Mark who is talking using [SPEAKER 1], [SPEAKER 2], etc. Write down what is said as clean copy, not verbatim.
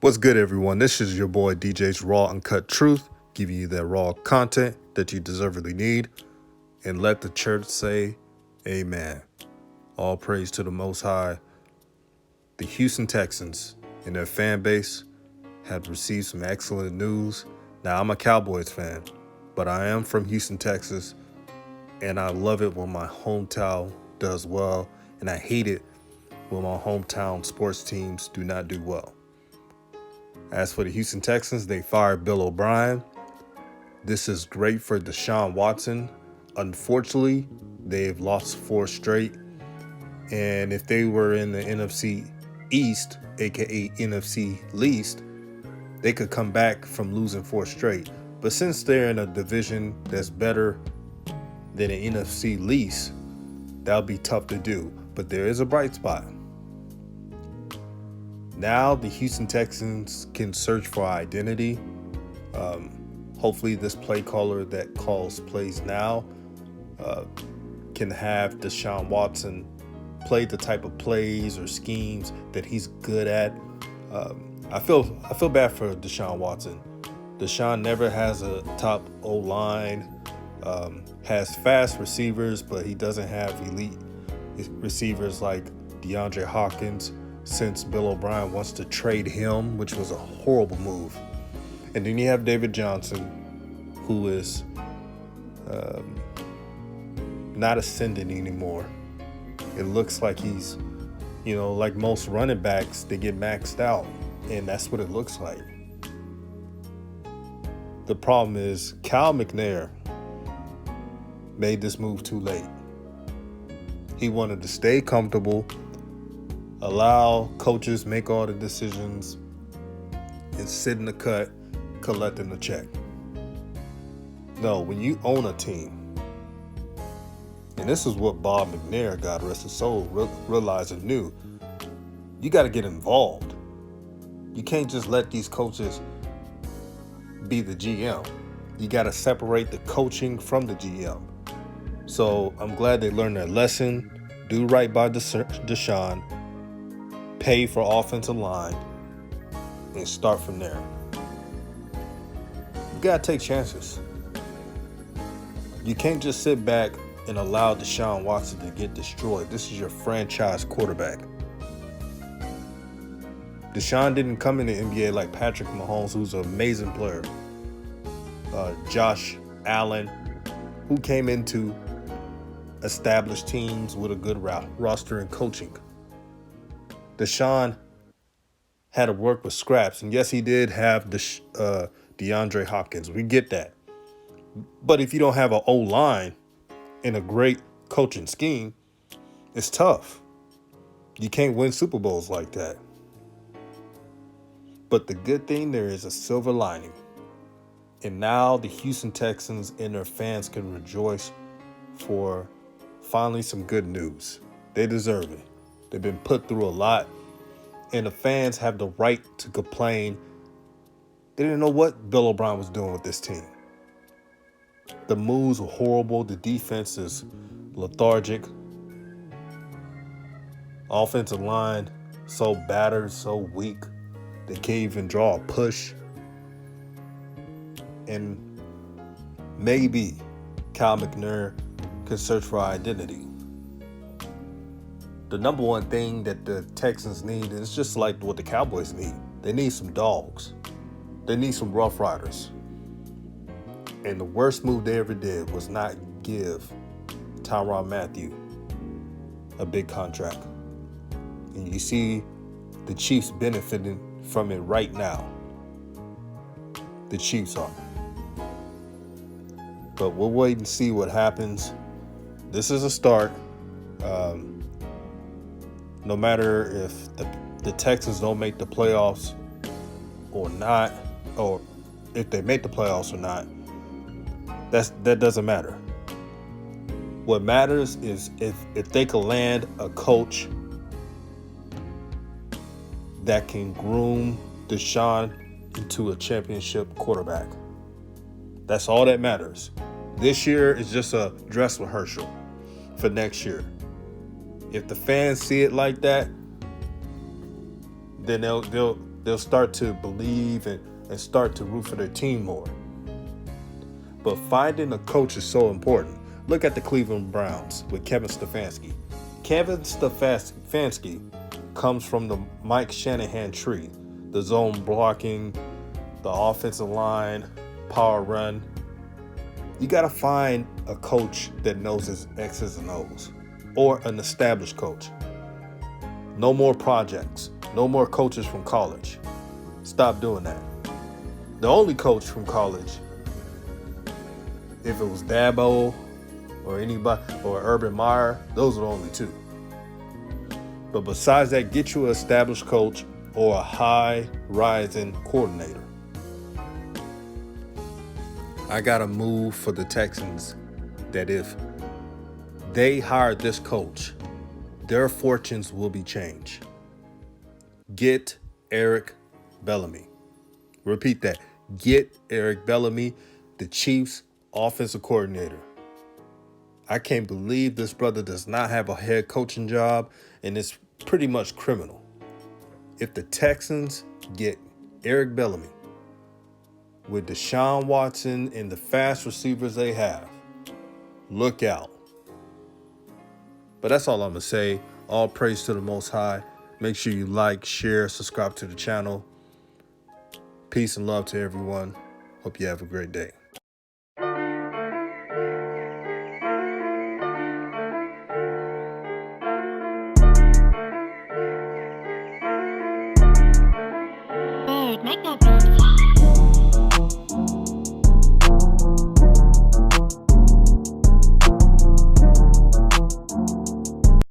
[SPEAKER 1] What's good, everyone? This is your boy DJ's Raw Uncut Truth, giving you that raw content that you deservedly need. And let the church say, Amen. All praise to the Most High. The Houston Texans and their fan base have received some excellent news. Now, I'm a Cowboys fan, but I am from Houston, Texas, and I love it when my hometown does well, and I hate it when my hometown sports teams do not do well. As for the Houston Texans, they fired Bill O'Brien. This is great for Deshaun Watson. Unfortunately, they've lost 4 straight. And if they were in the NFC East, aka NFC Least, they could come back from losing 4 straight. But since they're in a division that's better than an NFC Least, that'll be tough to do. But there is a bright spot. Now the Houston Texans can search for identity. Hopefully this play caller that calls plays now can have Deshaun Watson play the type of plays or schemes that he's good at. I feel bad for Deshaun Watson. Deshaun never has a top O-line, has fast receivers, but he doesn't have elite receivers like DeAndre Hopkins, since Bill O'Brien wants to trade him, which was a horrible move. And then you have David Johnson, who is not ascending anymore. It looks like he's, like most running backs, they get maxed out, and that's what it looks like. The problem is Cal McNair made this move too late. He wanted to stay comfortable, allow coaches make all the decisions, and sit in the cut collecting the check. No, when you own a team, and this is what Bob McNair, God rest his soul, realized and knew, you got to get involved. You can't just let these coaches be the GM. You got to separate the coaching from the GM. So I'm glad they learned their lesson, do right by Deshaun, pay for offensive line, and start from there. You gotta take chances. You can't just sit back and allow Deshaun Watson to get destroyed. This is your franchise quarterback. Deshaun didn't come in the NBA like Patrick Mahomes, who's an amazing player. Josh Allen, who came into established teams with a good roster and coaching. Deshaun had to work with scraps. And yes, he did have DeAndre Hopkins. We get that. But if you don't have an O-line and a great coaching scheme, it's tough. You can't win Super Bowls like that. But the good thing, there is a silver lining. And now the Houston Texans and their fans can rejoice for finally some good news. They deserve it. They've been put through a lot, and the fans have the right to complain. They didn't know what Bill O'Brien was doing with this team. The moves were horrible. The defense is lethargic. Offensive line so battered, so weak. They can't even draw a push. And maybe Cal McNair could search for identity. The number one thing that the Texans need is just like what the Cowboys need. They need some dogs. They need some rough riders. And the worst move they ever did was not give Tyrann Mathieu a big contract. And you see the Chiefs benefiting from it right now. The Chiefs are. But we'll wait and see what happens. This is a start. No matter if the Texans don't make the playoffs or not, or if they make the playoffs or not, that doesn't matter. What matters is if they can land a coach that can groom Deshaun into a championship quarterback. That's all that matters. This year is just a dress rehearsal for next year. If the fans see it like that, then they'll They'll start to believe and start to root for their team more. But finding a coach is so important. Look at the Cleveland Browns with Kevin Stefanski. Kevin Stefanski comes from the Mike Shanahan tree. The zone blocking, the offensive line, power run. You got to find a coach that knows his X's and O's, or an established coach. No more projects. No more coaches from college. Stop doing that. The only coach from college, if it was Dabo or anybody or Urban Meyer, those are the only two. But besides that, get you an established coach or a high-rising coordinator. I got a move for the Texans that if they hire this coach, their fortunes will be changed. Get Eric Bellamy. Repeat that. Get Eric Bellamy, the Chiefs' offensive coordinator. I can't believe this brother does not have a head coaching job, and it's pretty much criminal. If the Texans get Eric Bellamy with Deshaun Watson and the fast receivers they have, look out. But that's all I'm going to say. All praise to the Most High. Make sure you like, share, subscribe to the channel. Peace and love to everyone. Hope you have a great day.